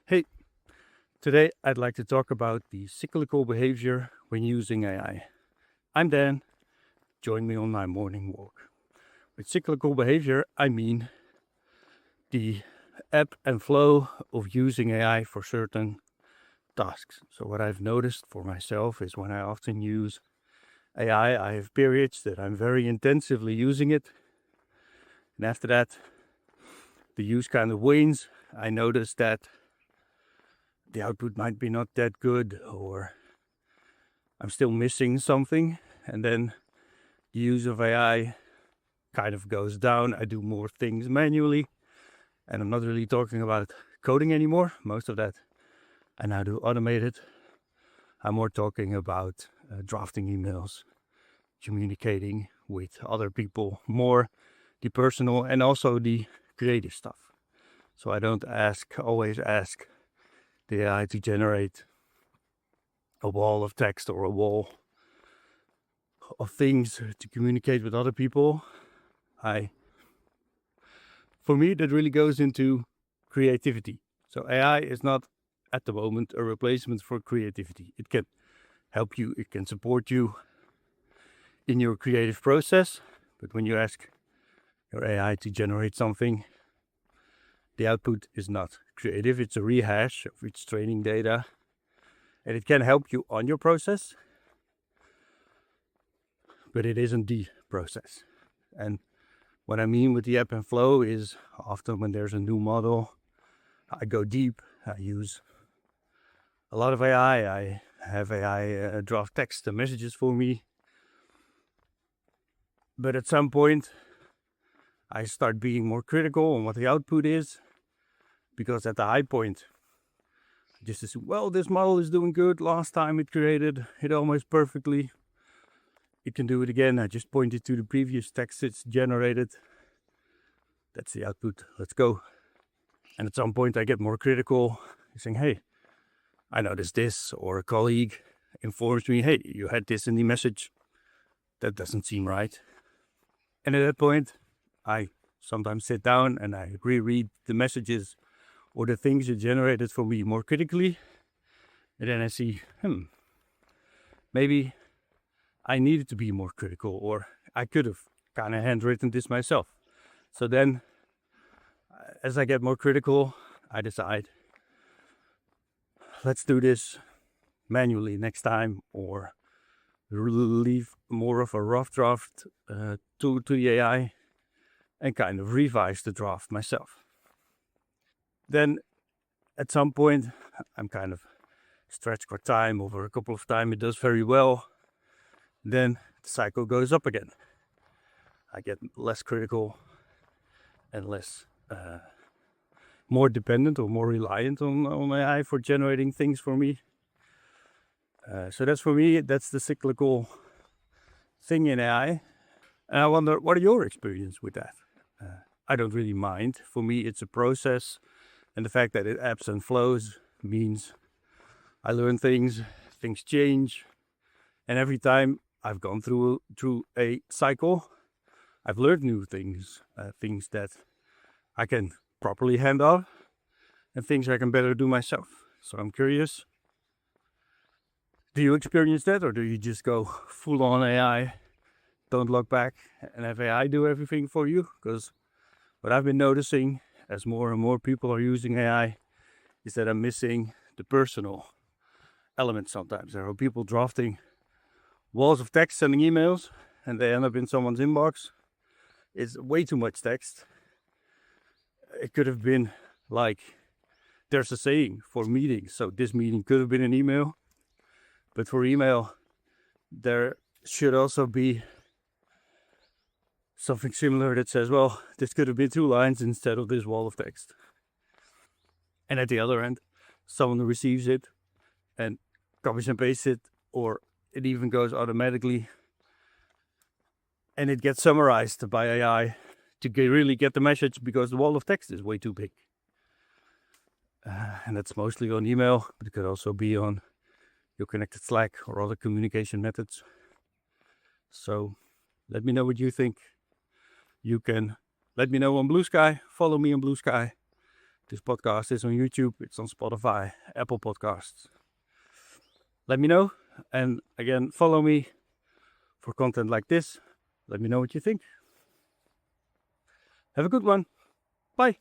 Hey, today I'd like to talk about the cyclical behavior when using AI. I'm Dan. Join me on my morning walk. With cyclical behavior, I mean the ebb and flow of using AI for certain tasks. So, what I've noticed for myself is when I often use AI, I have periods that I'm very intensively using it. And after that, the use kind of wanes. I notice that the output might be not that good, or I'm still missing something. And then the use of AI kind of goes down. I do more things manually, and I'm not really talking about coding anymore. Most of that I now do automated. I'm more talking about drafting emails, communicating with other people, more the personal and also the creative stuff. So I don't always ask the AI to generate a wall of text or a wall of things to communicate with other people. For me, that really goes into creativity. So AI is not at the moment a replacement for creativity. It can help you, it can support you in your creative process. But when you ask your AI to generate something, the output is not creative. It's a rehash of its training data, and it can help you on your process, but it isn't the process. And what I mean with the ebb and flow is often when there's a new model, I go deep. I use a lot of AI. I have AI draft text and messages for me. But at some point, I start being more critical on what the output is, because at the high point, I just assume, well, this model is doing good. Last time it created it almost perfectly. It can do it again. I just pointed to the previous text it's generated. That's the output. Let's go. And at some point, I get more critical, saying, hey, I noticed this, or a colleague informs me, hey, you had this in the message. That doesn't seem right. And at that point, I sometimes sit down and I reread the messages or the things it generated for me more critically. And then I see, maybe I needed to be more critical, or I could have kind of handwritten this myself. So then, as I get more critical, I decide, let's do this manually next time, or leave more of a rough draft to the AI and kind of revise the draft myself. Then at some point, I'm kind of stretched for time. Over a couple of times, it does very well. Then the cycle goes up again. I get less critical and more dependent or more reliant on AI for generating things for me. So that's for me, that's the cyclical thing in AI. And I wonder, what are your experience with that? I don't really mind. For me, it's a process, and the fact that it ebbs and flows means I learn things change, and every time I've gone through a cycle, I've learned new things, things that I can properly hand off, and things I can better do myself. So I'm curious, do you experience that, or do you just go full on AI, don't look back, and have AI do everything for you? Because what I've been noticing as more and more people are using AI is that I'm missing the personal element sometimes. There are people drafting walls of text, sending emails, and they end up in someone's inbox. It's way too much text. It could have been like, there's a saying for meetings, so this meeting could have been an email, but for email, there should also be something similar that says, well, this could have been 2 lines instead of this wall of text. And at the other end, someone receives it and copies and pastes it, or it even goes automatically and it gets summarized by AI to really get the message, because the wall of text is way too big. And that's mostly on email, but it could also be on your connected Slack or other communication methods. So let me know what you think. You can let me know on Blue Sky, follow me on Blue Sky, This podcast is on YouTube, it's on Spotify, Apple Podcasts. Let me know, and again, follow me for content like this. Let me know what you think. Have a good one. Bye.